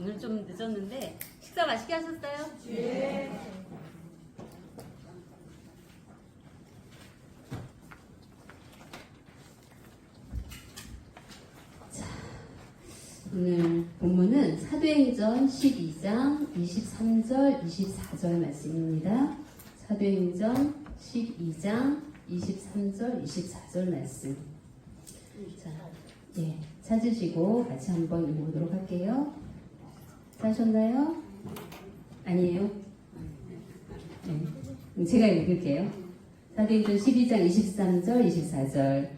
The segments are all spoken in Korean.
오늘 좀 늦었는데 식사 맛있게 하셨어요? 네. 오늘 본문은 사도행전 12장 23절, 24절 말씀입니다. 사도행전 12장 23절, 24절 말씀. 자, 찾으시고 같이 한번 읽어보도록 할게요. 찾으셨나요? 아니에요? 네. 제가 읽을게요. 사도행전 12장 23절, 24절.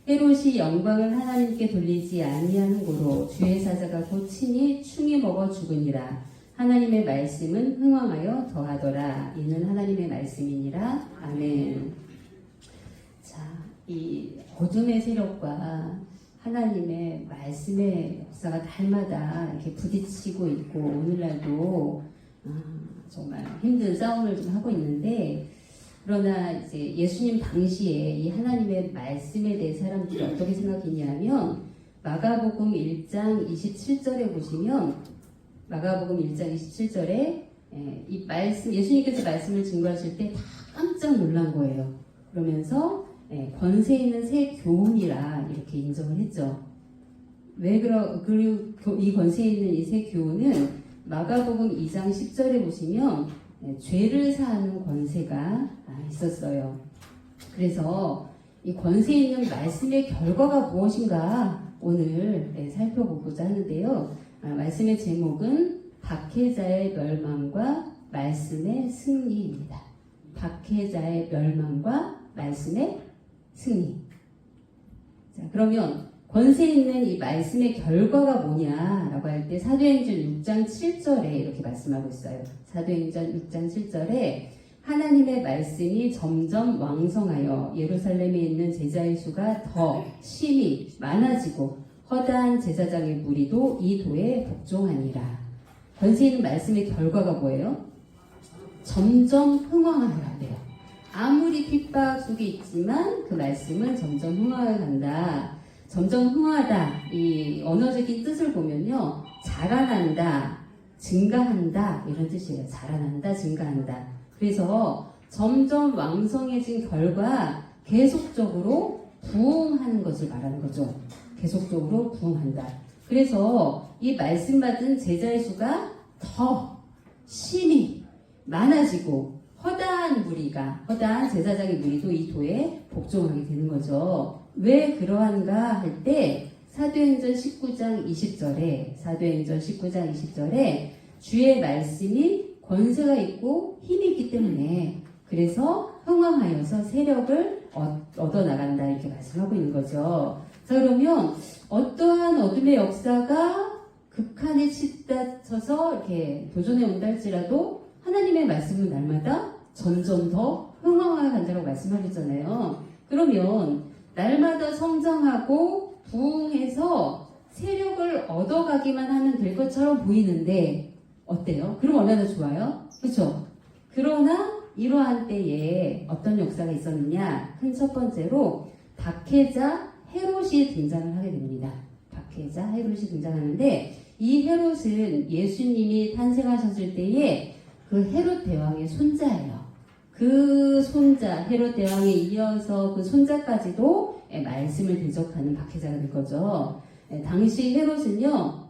헤롯이 영광을 하나님께 돌리지 아니하는 고로 주의 사자가 곧 친히 충이 먹어 죽으니라. 하나님의 말씀은 흥왕하여 더하더라. 이는 하나님의 말씀이니라. 아멘. 자, 이 어둠의 세력과 하나님의 말씀의 역사가 날마다 이렇게 부딪히고 있고, 오늘날도 정말 힘든 싸움을 좀 하고 있는데, 그러나 이제 예수님 당시에 이 하나님의 말씀에 대해 사람들이 어떻게 생각했냐면, 마가복음 1장 27절에 보시면, 마가복음 1장 27절에 이 말씀, 예수님께서 말씀을 증거하실 때 다 깜짝 놀란 거예요. 그러면서 권세 있는 새 교훈이라 이렇게 인정을 했죠. 그리고 이 권세 있는 이 새 교훈은 마가복음 2장 10절에 보시면 죄를 사하는 권세가 있었어요. 그래서 이 권세 있는 말씀의 결과가 무엇인가 오늘 살펴보고자 하는데요. 말씀의 제목은 박해자의 멸망과 말씀의 승리입니다. 박해자의 멸망과 말씀의 승리. 자, 그러면 권세 있는 이 말씀의 결과가 뭐냐라고 할 때 사도행전 6장 7절에 이렇게 말씀하고 있어요. 사도행전 6장 7절에 하나님의 말씀이 점점 왕성하여 예루살렘에 있는 제자의 수가 더 심히 많아지고 허다한 제사장의 무리도 이 도에 복종하니라. 권세 있는 말씀의 결과가 뭐예요? 점점 흥왕하여야 돼요. 아무리 핍박 속에 있지만 그 말씀은 점점 흥하여 간다. 점점 흥하다. 이 언어적인 뜻을 보면요. 자라난다, 증가한다 이런 뜻이에요. 자라난다, 증가한다. 그래서 점점 왕성해진 결과 계속적으로 부흥하는 것을 말하는 거죠. 계속적으로 부흥한다. 그래서 이 말씀 받은 제자의 수가 더 심히 많아지고 허다한 제사장의 무리도 이 도에 복종하게 되는 거죠. 왜 그러한가 할 때 사도행전 19장 20절에 주의 말씀이 권세가 있고 힘이 있기 때문에 그래서 흥왕하여서 세력을 얻어나간다 이렇게 말씀하고 있는 거죠. 자, 그러면 어떠한 어둠의 역사가 극한에 치닫혀서 이렇게 도전해 온다 할지라도 하나님의 말씀은 날마다 점점 더 흥왕하여 간다고 말씀하셨잖아요. 그러면 날마다 성장하고 부흥해서 세력을 얻어가기만 하면 될 것처럼 보이는데 어때요? 그럼 얼마나 좋아요? 그렇죠? 그러나 이러한 때에 어떤 역사가 있었느냐? 큰 첫 번째로 박해자 헤롯이 등장을 하게 됩니다. 박해자 헤롯이 등장하는데 이 헤롯은 예수님이 탄생하셨을 때에 그 헤롯 대왕의 손자예요. 그 손자 헤롯 대왕에 이어서 그 손자까지도 말씀을 대적하는 박해자가 될 거죠. 당시 헤롯은요.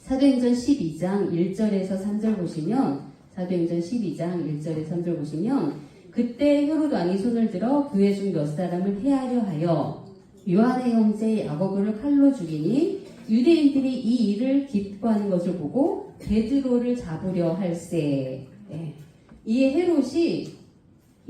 사도행전 12장 1절에서 3절 보시면 사도행전 12장 1절에서 3절 보시면 그때 헤롯 왕이 손을 들어 교회 중 몇 사람을 해하려 하여 요한의 형제 야고보를 칼로 죽이니 유대인들이 이 일을 기뻐하는 것을 보고 베드로를 잡으려 할세. 이 헤롯이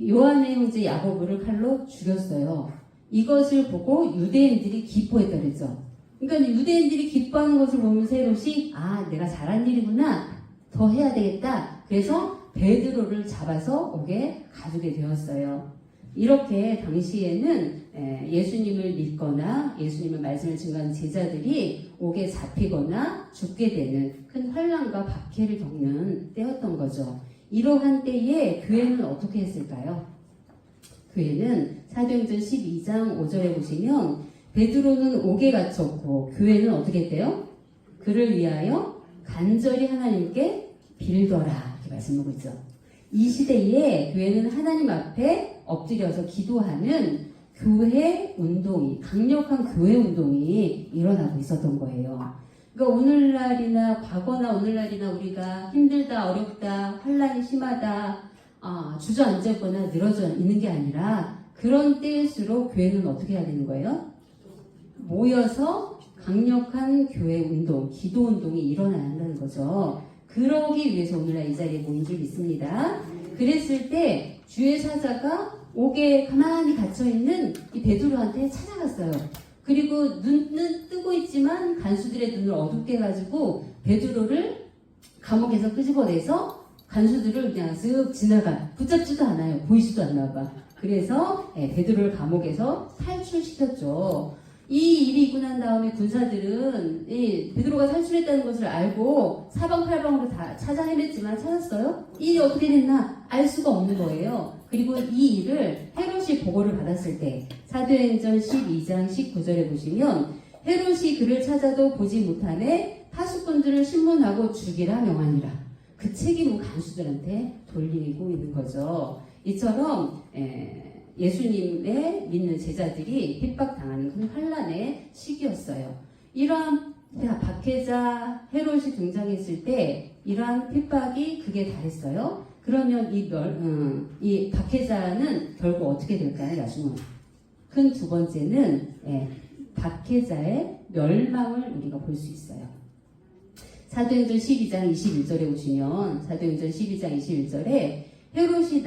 요한의 형제 야고보를 칼로 죽였어요. 이것을 보고 유대인들이 기뻐했다 그랬죠. 그러니까 유대인들이 기뻐하는 것을 보면서 헤롯이 내가 잘한 일이구나. 더 해야 되겠다. 그래서 베드로를 잡아서 옥에 가두게 되었어요. 이렇게 당시에는 예수님을 믿거나 예수님의 말씀을 증거하는 제자들이 옥에 잡히거나 죽게 되는 큰 환난과 박해를 겪는 때였던 거죠. 이러한 때에 교회는 어떻게 했을까요? 교회는 사도행전 12장 5절에 보시면 베드로는 옥에 갇혔고 교회는 어떻게 했대요? 그를 위하여 간절히 하나님께 빌더라 이렇게 말씀하고 있죠. 이 시대에 교회는 하나님 앞에 엎드려서 기도하는 교회 운동이, 강력한 교회 운동이 일어나고 있었던 거예요. 그러니까 오늘날이나 과거나 오늘날이나 우리가 힘들다, 어렵다, 환란이 심하다, 주저앉아 있거나 늘어져 있는 게 아니라 그런 때일수록 교회는 어떻게 해야 되는 거예요? 모여서 강력한 교회 운동, 기도 운동이 일어나야 한다는 거죠. 그러기 위해서 오늘날 이 자리에 모인 줄 믿습니다. 그랬을 때 주의 사자가 옥에 가만히 갇혀있는 이 베드로한테 찾아갔어요. 그리고 눈은 뜨고 있지만 간수들의 눈을 어둡게 해가지고 베드로를 감옥에서 끄집어내서 간수들을 그냥 쓱 지나가, 붙잡지도 않아요. 보이지도 않나 봐. 그래서 베드로를 감옥에서 탈출시켰죠. 이 일이 있고 난 다음에 군사들은 베드로가 탈출했다는 것을 알고 사방팔방으로 다 찾아 헤맸지만 찾았어요? 이 일이 어떻게 됐나 알 수가 없는 거예요. 그리고 이 일을 헤롯이 보고를 받았을 때 사도행전 12장 19절에 보시면 헤롯이 그를 찾아도 보지 못하매 파수꾼들을 신문하고 죽이라 명하니라. 그 책임은 간수들한테 돌리고 있는 거죠. 이처럼 예수님의 믿는 제자들이 핍박당하는 그 환란의 시기였어요. 이러한 박해자 헤롯이 등장했을 때 이러한 핍박이 극에 달했어요. 그러면 이 박해자는 결국 어떻게 될까요? 나중에 큰 두 번째는 박해자의 멸망을 우리가 볼 수 있어요. 사도행전 12장 21절에 보시면 사도행전 12장 21절에 헤롯이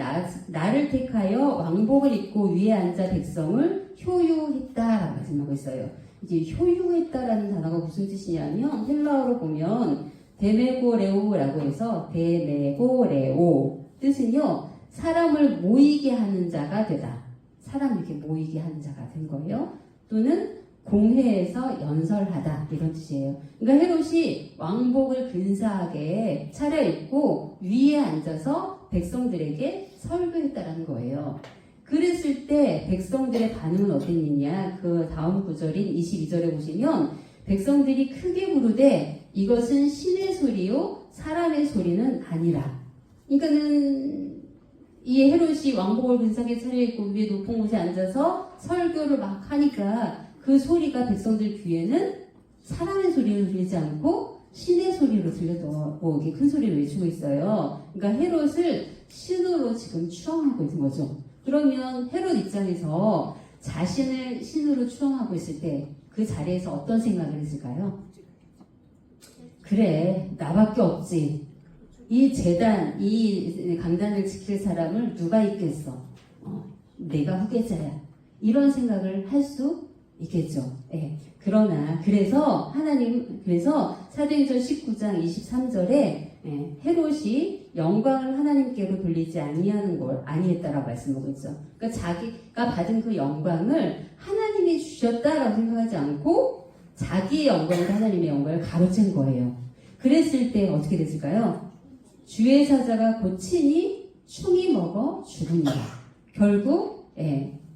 나를 택하여 왕복을 입고 위에 앉아 백성을 효유했다라고 말씀하고 있어요. 이제 효유했다라는 단어가 무슨 뜻이냐면 헬라어로 보면 데메고레오라고 해서 데메고레오 뜻은요 사람을 모이게 하는 자가 되다. 사람 이렇게 모이게 하는 자가 된 거예요. 또는 공회에서 연설하다 이런 뜻이에요. 그러니까 헤롯이 왕복을 근사하게 차려입고 위에 앉아서 백성들에게 설교했다라는 거예요. 그랬을 때 백성들의 반응은 어땠느냐? 그 다음 구절인 22절에 보시면 백성들이 크게 부르되 이것은 신의 소리요 사람의 소리는 아니라. 그러니까는 이 헤롯이 왕복을 근사하게 차려입고 위에 높은 곳에 앉아서 설교를 막 하니까 그 소리가 백성들 귀에는 사람의 소리로 들리지 않고 신의 소리로 들려서 이렇게 큰 소리로 외치고 있어요. 그러니까 헤롯을 신으로 지금 추앙하고 있는 거죠. 그러면 헤롯 입장에서 자신을 신으로 추앙하고 있을 때 그 자리에서 어떤 생각을 했을까요? 그래, 나밖에 없지. 이 재단, 이 강단을 지킬 사람을 누가 있겠어? 내가 후계자야. 이런 생각을 할 수 있겠죠. 그러나 그래서 사도행전 19장 23절에 헤롯이 영광을 하나님께로 돌리지 아니했다라고 말씀하고 있죠. 그러니까 자기가 받은 그 영광을 하나님이 주셨다라고 생각하지 않고 자기의 영광을 하나님의 영광을 가로챈 거예요. 그랬을 때 어떻게 됐을까요? 주의 사자가 곧 친히 충이 먹어 죽으니라. 결국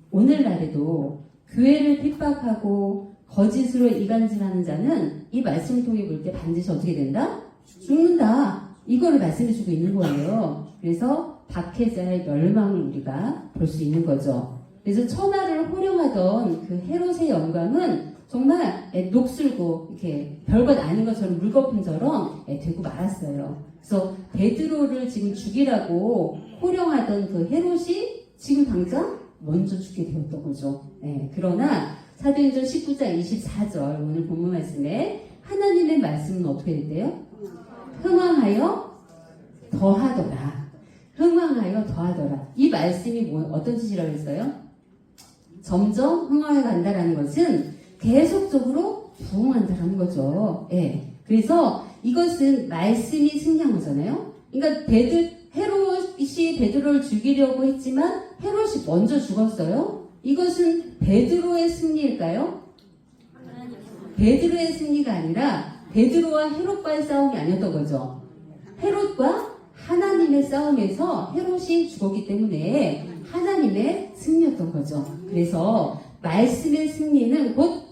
오늘날에도 교회를 핍박하고 거짓으로 이간질하는 자는 이 말씀을 통해 볼 때 반드시 어떻게 된다? 죽는다. 이거를 말씀해 주고 있는 거예요. 그래서 박해자의 멸망을 우리가 볼 수 있는 거죠. 그래서 천하를 호령하던 그 헤롯의 영광은 정말 녹슬고 이렇게 별것 아닌 것처럼 물거품처럼 되고 말았어요. 그래서 베드로를 지금 죽이라고 호령하던 그 헤롯이 지금 당장 먼저 죽게 되었던 거죠. 그러나 사도행전 19장 24절 오늘 본문 말씀에 하나님의 말씀은 어떻게 됐대요? 흥왕하여 더하더라. 흥왕하여 더하더라. 이 말씀이 어떤 뜻이라고 했어요? 점점 흥왕해 간다라는 것은 계속적으로 부흥한다라는 거죠. 그래서 이것은 말씀이 승리한 거잖아요. 그러니까 헤롯이 베드로를 죽이려고 했지만 헤롯이 먼저 죽었어요. 이것은 베드로의 승리일까요? 베드로의 승리가 아니라 베드로와 헤롯과의 싸움이 아니었던 거죠. 헤롯과 하나님의 싸움에서 헤롯이 죽었기 때문에 하나님의 승리였던 거죠. 그래서 말씀의 승리는 곧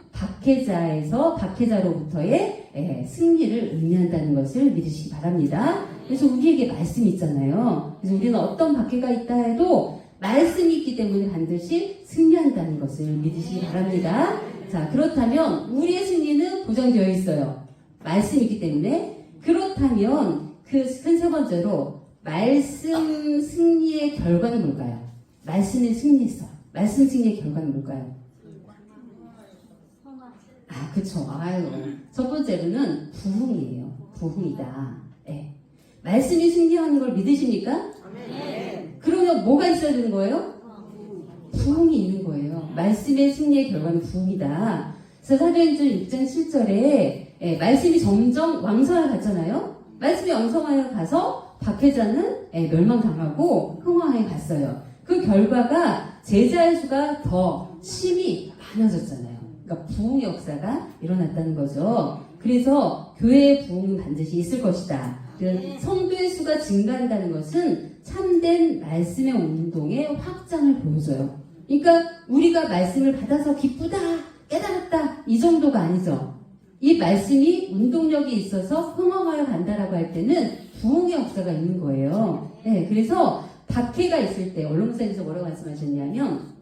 박해자로부터의 승리를 의미한다는 것을 믿으시기 바랍니다. 그래서 우리에게 말씀이 있잖아요. 그래서 우리는 어떤 박해가 있다 해도 말씀이 있기 때문에 반드시 승리한다는 것을 믿으시기 바랍니다. 자, 그렇다면 우리의 승리는 보장되어 있어요. 말씀이 있기 때문에. 그렇다면 그 큰 세 번째로 말씀 승리의 결과는 뭘까요? 말씀의 승리에서 말씀 승리의 결과는 뭘까요? 아, 그쵸. 아유. 첫 번째로는 부흥이에요. 부흥이다. 네. 말씀이 승리하는 걸 믿으십니까? 네. 그러면 뭐가 있어야 되는 거예요? 부흥이 있는 거예요. 말씀의 승리의 결과는 부흥이다. 그래서 사도행전 6장 7절에 말씀이 점점 왕성하게 갔잖아요. 말씀이 왕성하게 가서 박해자는 멸망당하고 흥왕하게 갔어요. 그 결과가 제자의 수가 더 심히 많아졌잖아요. 그러니까 부흥의 역사가 일어났다는 거죠. 그래서 교회의 부흥은 반드시 있을 것이다. 성도의 수가 증가한다는 것은 참된 말씀의 운동의 확장을 보여줘요. 그러니까 우리가 말씀을 받아서 기쁘다, 깨달았다 이 정도가 아니죠. 이 말씀이 운동력이 있어서 흥황하여 간다라고 할 때는 부흥의 역사가 있는 거예요. 네, 그래서 박해가 있을 때 언론사에서 뭐라고 말씀하셨냐면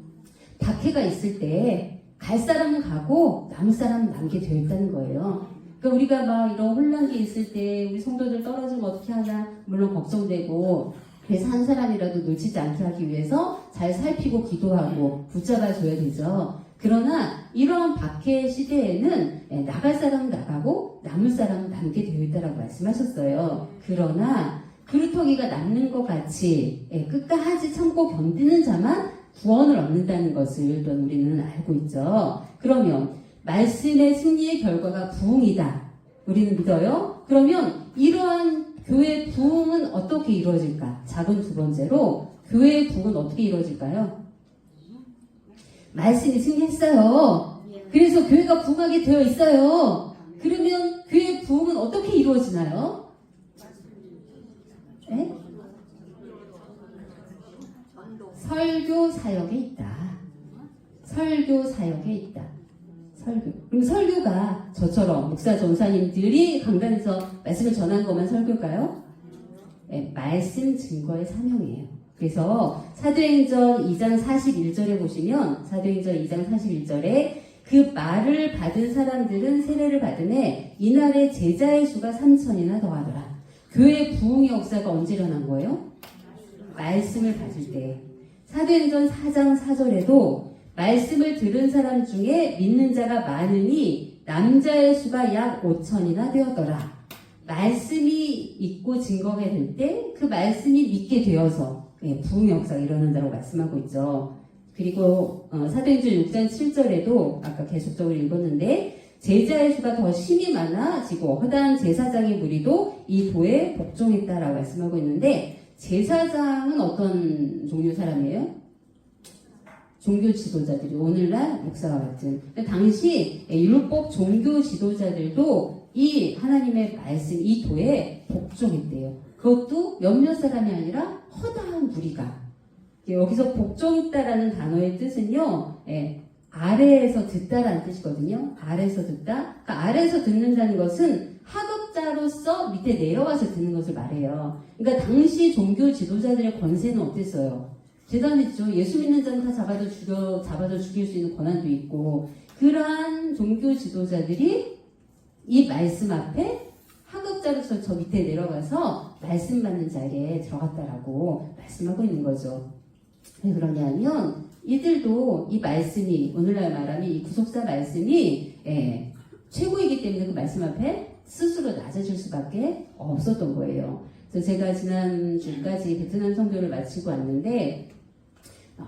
박해가 있을 때 갈 사람은 가고 남을 사람은 남게 되어 있다는 거예요. 그러니까 우리가 막 이런 혼란이 있을 때 우리 성도들 떨어지면 어떻게 하나 물론 걱정되고 그래서 한 사람이라도 놓치지 않게 하기 위해서 잘 살피고 기도하고 붙잡아줘야 되죠. 그러나 이러한 박해 시대에는 나갈 사람은 나가고 남을 사람은 남게 되어 있다라고 말씀하셨어요. 그러나 그루터기가 남는 것 같이 끝까지 참고 견디는 자만 구원을 얻는다는 것을 또 우리는 알고 있죠. 그러면 말씀의 승리의 결과가 부흥이다. 우리는 믿어요. 그러면 이러한 교회의 부흥은 어떻게 이루어질까? 작은 두 번째로 교회의 부흥은 어떻게 이루어질까요? 말씀이 승리했어요. 그래서 교회가 부흥하게 되어 있어요. 그러면 교회의 부흥은 어떻게 이루어지나요? 네? 설교 사역에 있다. 설교 사역에 있다. 설교. 그럼 설교가 저처럼 목사 전사님들이 강단에서 말씀을 전한 것만 설교일까요? 네, 말씀 증거의 사명이에요. 그래서 사도행전 2장 41절에 보시면 사도행전 2장 41절에 그 말을 받은 사람들은 세례를 받음에 이날의 제자의 수가 3,000이나 더하더라. 교회 부흥의 역사가 언제 일어난 거예요? 말씀을 받을 때. 사도행전 4장 4절에도 말씀을 들은 사람 중에 믿는 자가 많으니 남자의 수가 약 5,000이나 되었더라. 말씀이 있고 증거가 될 때 그 말씀이 믿게 되어서 부흥의 역사가 일어난다고 말씀하고 있죠. 그리고 사도행전 6장 7절에도 아까 계속적으로 읽었는데 제자의 수가 더 심히 많아지고 허다한 제사장의 무리도 이 도에 복종했다라고 말씀하고 있는데 제사장은 어떤 종류 사람이에요? 종교 지도자들이 오늘날 목사와 같은. 당시 율법 종교 지도자들도 이 하나님의 말씀, 이 도에 복종했대요. 그것도 몇몇 사람이 아니라 허다한 무리가. 여기서 복종했다라는 단어의 뜻은요, 아래에서 듣다라는 뜻이거든요. 아래에서 듣다. 그러니까 아래에서 듣는다는 것은 학업자로서 밑에 내려와서 듣는 것을 말해요. 그러니까 당시 종교 지도자들의 권세는 어땠어요? 대단했죠. 예수 믿는 자는 다 잡아서 죽일 수 있는 권한도 있고, 그러한 종교 지도자들이 이 말씀 앞에 학업자로서 저 밑에 내려가서 말씀 받는 자리에 들어갔다라고 말씀하고 있는 거죠. 왜 그러냐면 이들도 이 말씀이 오늘날 말하면 이 구속사 말씀이 최고이기 때문에 그 말씀 앞에 스스로 낮아질 수밖에 없었던 거예요. 그래서 제가 지난 주까지 베트남 선교를 마치고 왔는데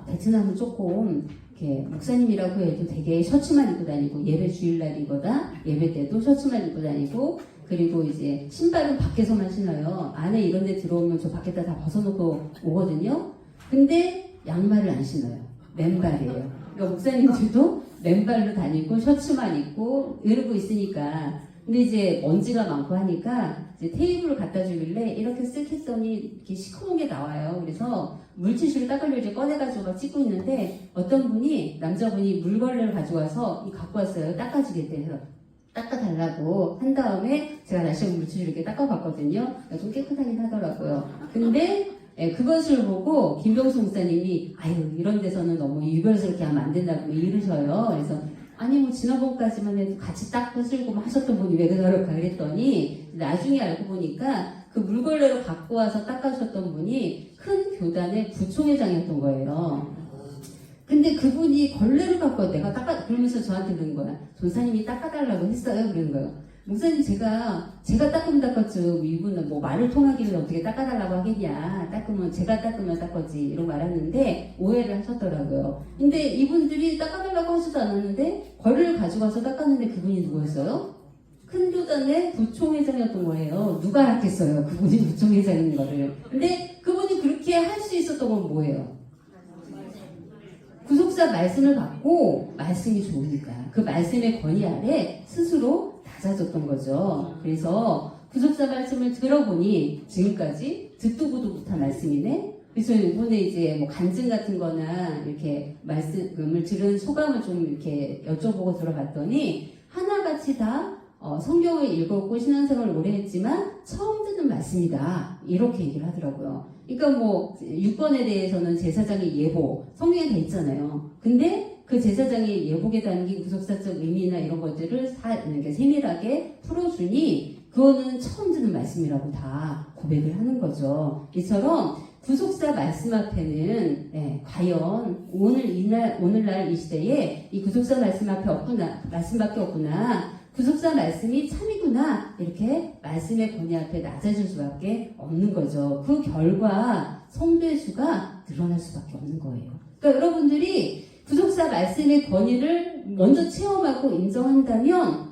베트남은 조금 이렇게 목사님이라고 해도 되게 셔츠만 입고 다니고 예배 주일날이거나 예배 때도 셔츠만 입고 다니고 그리고 이제 신발은 밖에서만 신어요. 안에 이런 데 들어오면 저 밖에다 다 벗어놓고 오거든요. 근데 양말을 안 신어요. 맨발이에요. 그러니까 목사님들도 맨발로 다니고 셔츠만 입고 이러고 있으니까 근데 이제 먼지가 많고 하니까 이제 테이블을 갖다 주길래 이렇게 쓱 했더니 이렇게 시커먼 게 나와요. 그래서 물티슈를 닦으려고 이제 꺼내가지고 막 찍고 있는데 어떤 분이, 남자분이 물걸레를 가져와서 갖고 왔어요. 닦아주겠대 해서. 닦아달라고 한 다음에 제가 다시 물티슈를 이렇게 닦아봤거든요. 좀 깨끗하긴 하더라고요. 근데 그것을 보고 김병수 목사님이 아유 이런 데서는 너무 유별스럽게 하면 안 된다고 이러셔요. 그래서 아니 뭐 지난번까지만 해도 같이 닦고 쓸고 하셨던 분이 왜 그럴까 그랬더니 나중에 알고 보니까 그 물걸레로 갖고 와서 닦아주셨던 분이 큰 교단의 부총회장이었던 거예요. 근데 그분이 걸레를 갖고 내가 그러면서 저한테 그러는 거야. 전사님이 닦아달라고 했어요. 그러는 거예요. 목사님 제가 닦으면 닦았죠. 이분은 뭐 말을 통하기를 어떻게 닦아달라고 하겠냐. 제가 닦으면 닦았지. 이런 말 하는데 오해를 하셨더라고요. 근데 이분들이 닦아달라고 하지도 않았는데 걸레를 가져가서 닦았는데 그분이 누구였어요? 큰 교단의 부총회장이었던 거예요. 누가 알겠어요. 그분이 부총회장인 거를. 근데 그분이 그렇게 할 수 있었던 건 뭐예요? 구속사 말씀을 받고 말씀이 좋으니까 그 말씀의 권위 아래 스스로 낮아졌던 거죠. 그래서 구속사 말씀을 들어보니 지금까지 듣도 보도 못한 말씀이네. 그래서 이번에 이제 뭐 간증 같은 거나 이렇게 말씀을 들은 소감을 좀 이렇게 여쭤보고 들어봤더니 하나같이 다 성경을 읽었고 신앙생활을 오래 했지만 처음 듣는 말씀이다. 이렇게 얘기를 하더라고요. 그러니까 뭐 유권에 대해서는 제사장의 예복, 성경에 다 있잖아요. 근데 그 제사장의 예복에 담긴 구속사적 의미나 이런 것들을 이렇게 세밀하게 풀어주니 그거는 처음 듣는 말씀이라고 다 고백을 하는 거죠. 이처럼 구속사 말씀 앞에는 과연 오늘날 이 시대에 이 구속사 말씀 앞에 말씀밖에 없구나. 구속사 말씀이 참이구나. 이렇게 말씀의 권위 앞에 낮아질 수밖에 없는 거죠. 그 결과 성도의 수가 늘어날 수밖에 없는 거예요. 그러니까 여러분들이 구속사 말씀의 권위를 먼저 체험하고 인정한다면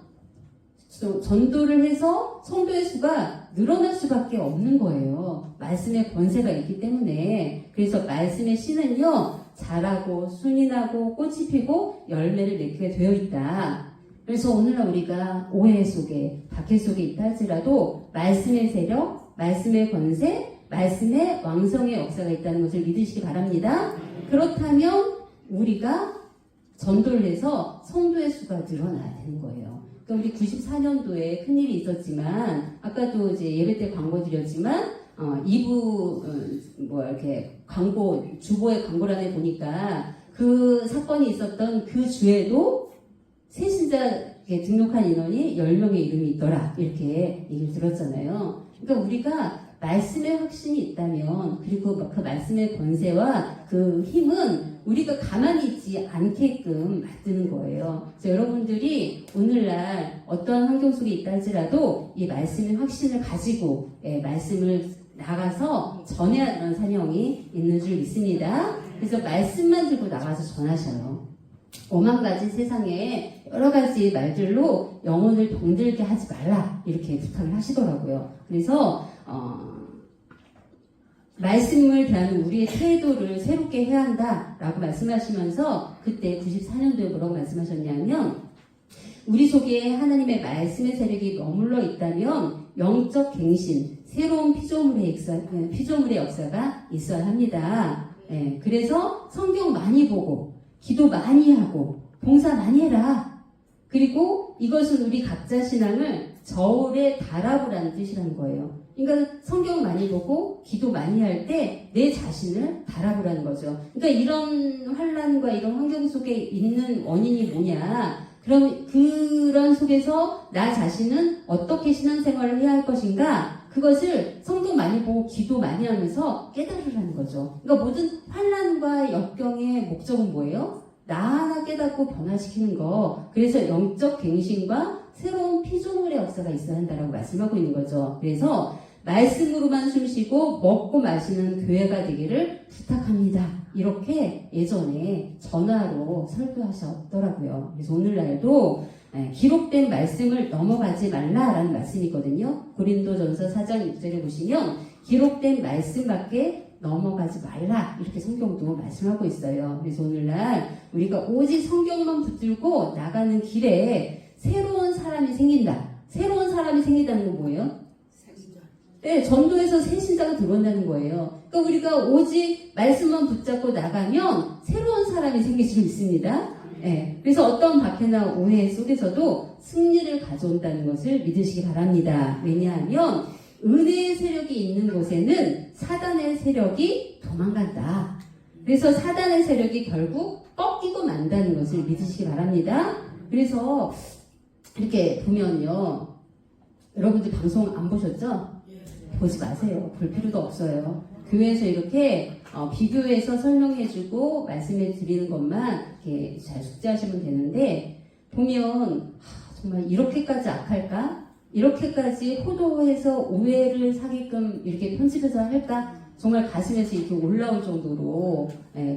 전도를 해서 성도의 수가 늘어날 수밖에 없는 거예요. 말씀의 권세가 있기 때문에. 그래서 말씀의 씨는요, 자라고 순이 나고 꽃이 피고 열매를 맺게 되어 있다. 그래서 오늘날 우리가 오해 속에, 박해 속에 있다 할지라도 말씀의 세력, 말씀의 권세, 말씀의 왕성의 역사가 있다는 것을 믿으시기 바랍니다. 그렇다면 우리가 전도를 해서 성도의 수가 늘어나야 되는 거예요. 그러니까 우리 94년도에 큰일이 있었지만, 아까도 이제 예배 때 광고 드렸지만, 2부, 이렇게 주보의 광고란에 보니까 그 사건이 있었던 그 주에도 새신자에 등록한 인원이 10명의 이름이 있더라. 이렇게 얘기를 들었잖아요. 그러니까 우리가 말씀의 확신이 있다면, 그리고 그 말씀의 권세와 그 힘은 우리가 가만히 있지 않게끔 만드는 거예요. 그래서 여러분들이 오늘날 어떠한 환경 속에 있다 할지라도 이 말씀의 확신을 가지고 말씀을 나가서 전해야 하는 사명이 있는 줄 믿습니다. 그래서 말씀만 들고 나가서 전하셔요. 오만 가지 세상에 여러 가지 말들로 영혼을 병들게 하지 말라 이렇게 부탁을 하시더라고요. 그래서 말씀을 대하는 우리의 태도를 새롭게 해야 한다라고 말씀하시면서 그때 94년도에 뭐라고 말씀하셨냐면 우리 속에 하나님의 말씀의 세력이 머물러 있다면 영적 갱신, 새로운 피조물의 역사가 있어야 합니다. 그래서 성경 많이 보고 기도 많이 하고 봉사 많이 해라. 그리고 이것은 우리 각자 신앙을 저울에 달아보라는 뜻이라는 거예요. 그러니까 성경 많이 보고 기도 많이 할 때 내 자신을 달아보라는 거죠. 그러니까 이런 환난과 이런 환경 속에 있는 원인이 뭐냐. 그럼 그런 속에서 나 자신은 어떻게 신앙생활을 해야 할 것인가. 그것을 성경 많이 보고 기도 많이 하면서 깨달으라는 거죠. 그러니까 모든 환난과 역경의 목적은 뭐예요? 나 하나 깨닫고 변화시키는 거. 그래서 영적 갱신과 새로운 피조물의 역사가 있어야 한다고 말씀하고 있는 거죠. 그래서 말씀으로만 숨쉬고 먹고 마시는 교회가 되기를 부탁합니다. 이렇게 예전에 전화로 설교하셨더라고요. 그래서 오늘날도 기록된 말씀을 넘어가지 말라라는 말씀이 있거든요. 고린도전서 4장 6절에 보시면 기록된 말씀밖에 넘어가지 말라 이렇게 성경도 말씀하고 있어요. 그래서 오늘날 우리가 오직 성경만 붙들고 나가는 길에 새로운 사람이 생긴다. 새로운 사람이 생긴다는 건 뭐예요? 네, 전도에서 새 신자가 들어온다는 거예요. 그러니까 우리가 오직 말씀만 붙잡고 나가면 새로운 사람이 생길 수 있습니다. 네, 그래서 어떤 박해나 오해 속에서도 승리를 가져온다는 것을 믿으시기 바랍니다. 왜냐하면 은혜의 세력이 있는 곳에는 사단의 세력이 도망간다. 그래서 사단의 세력이 결국 꺾이고 만다는 것을 믿으시기 바랍니다. 그래서 이렇게 보면요, 여러분들 방송 안 보셨죠? 보지 마세요. 볼 필요도 없어요. 교회에서 이렇게 비교해서 설명해주고 말씀해 드리는 것만 이렇게 잘 숙지하시면 되는데, 보면 정말 이렇게까지 악할까? 이렇게까지 호도해서 오해를 사게끔 이렇게 편집해서 할까? 정말 가슴에서 이렇게 올라올 정도로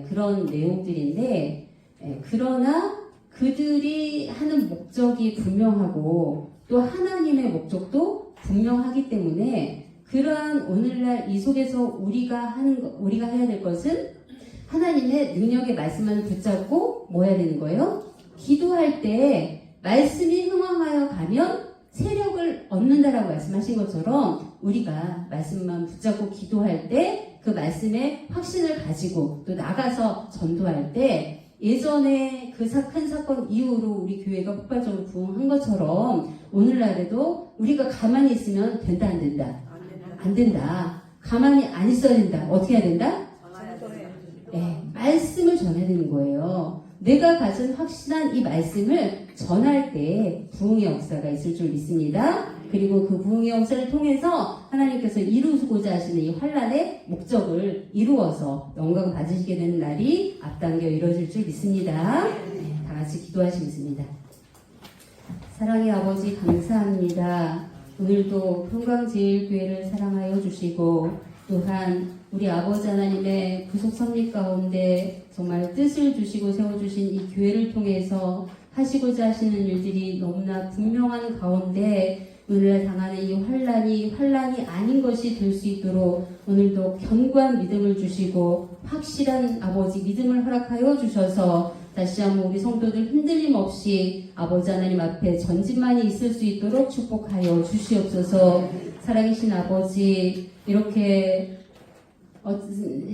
그런 내용들인데, 그러나 그들이 하는 목적이 분명하고 또 하나님의 목적도 분명하기 때문에 그러한 오늘날 이 속에서 우리가 해야 될 것은 하나님의 능력의 말씀만을 붙잡고 뭐 해야 되는 거예요? 기도할 때 말씀이 흥황하여 가면 세력을 얻는다라고 말씀하신 것처럼 우리가 말씀만 붙잡고 기도할 때 그 말씀에 확신을 가지고 또 나가서 전도할 때 예전에 그 큰 사건 이후로 우리 교회가 폭발적으로 부흥한 것처럼 오늘날에도 우리가 가만히 있으면 된다 안 된다? 안 된다. 가만히 안 있어야 된다. 어떻게 해야 된다? 네, 말씀을 전해야 되는 거예요. 내가 가진 확실한 이 말씀을 전할 때 부흥의 역사가 있을 줄 믿습니다. 그리고 그 부흥의 역사를 통해서 하나님께서 이루고자 하시는 이 환란의 목적을 이루어서 영광 받으시게 되는 날이 앞당겨 이루어질 줄 믿습니다. 네, 다 같이 기도하시겠습니다. 사랑의 아버지 감사합니다. 오늘도 평강제일교회를 사랑하여 주시고 또한 우리 아버지 하나님의 구속 섭리 가운데 정말 뜻을 주시고 세워주신 이 교회를 통해서 하시고자 하시는 일들이 너무나 분명한 가운데 오늘 당하는 이 환란이 아닌 것이 될 수 있도록 오늘도 견고한 믿음을 주시고 확실한 아버지 믿음을 허락하여 주셔서 다시 한번 우리 성도들 흔들림 없이 아버지 하나님 앞에 전진만이 있을 수 있도록 축복하여 주시옵소서. 살아계신 아버지, 이렇게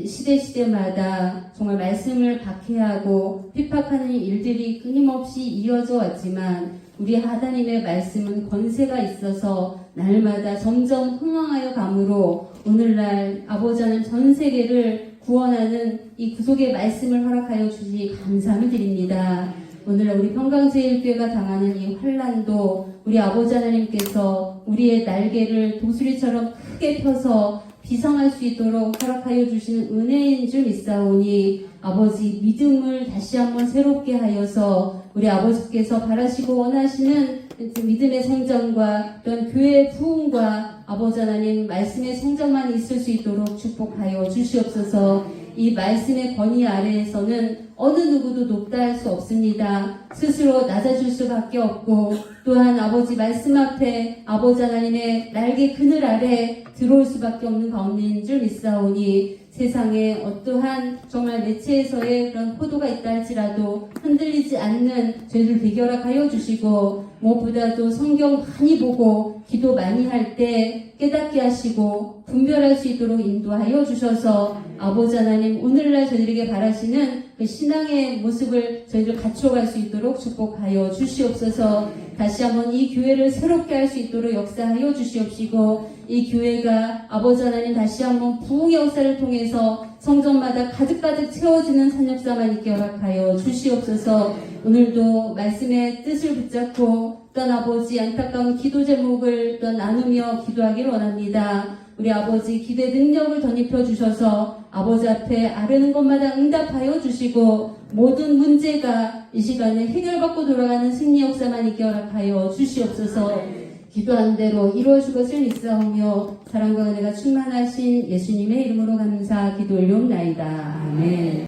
시대마다 정말 말씀을 박해하고 핍박하는 일들이 끊임없이 이어져 왔지만 우리 하나님의 말씀은 권세가 있어서 날마다 점점 흥황하여 가므로 오늘날 아버지 하나님 전 세계를 구원하는 이 구속의 말씀을 허락하여 주시 감사를 드립니다. 오늘날 우리 평강제일교회가 당하는 이 환란도 우리 아버지 하나님께서 우리의 날개를 독수리처럼 크게 펴서 비상할 수 있도록 허락하여 주시는 은혜인 줄 믿사오니 아버지 믿음을 다시 한번 새롭게 하여서 우리 아버지께서 바라시고 원하시는 믿음의 성장과 또한 교회의 부흥과 아버지 하나님 말씀의 성장만 있을 수 있도록 축복하여 주시옵소서. 이 말씀의 권위 아래에서는 어느 누구도 높다 할 수 없습니다. 스스로 낮아질 수밖에 없고 또한 아버지 말씀 앞에 아버지 하나님의 날개 그늘 아래 들어올 수밖에 없는 가운데인 줄 믿사오니 세상에 어떠한 정말 매체에서의 그런 포도가 있다 할지라도 흔들리지 않는 죄를 비결하여 주시고 무엇보다도 성경 많이 보고 기도 많이 할 때 깨닫게 하시고 분별할 수 있도록 인도하여 주셔서 아버지 하나님 오늘날 저희들에게 바라시는 그 신앙의 모습을 저희들 갖춰갈 수 있도록 축복하여 주시옵소서. 다시 한번 이 교회를 새롭게 할 수 있도록 역사하여 주시옵시고 이 교회가 아버지 하나님 다시 한번 부흥의 역사를 통해서 성전마다 가득가득 채워지는 산역사만 있게 허락하여 주시옵소서. 오늘도 말씀의 뜻을 붙잡고 또한 아버지 안타까운 기도 제목을 또 나누며 기도하기를 원합니다. 우리 아버지 기도의 능력을 덧입혀 주셔서 아버지 앞에 아뢰는 것마다 응답하여 주시고 모든 문제가 이 시간에 해결받고 돌아가는 승리 역사만 있게 허락하여 주시옵소서. 기도한 대로 이루어질 것을 믿사오며 사랑과 은혜가 충만하신 예수님의 이름으로 감사 기도 올려옵나이다. 아멘.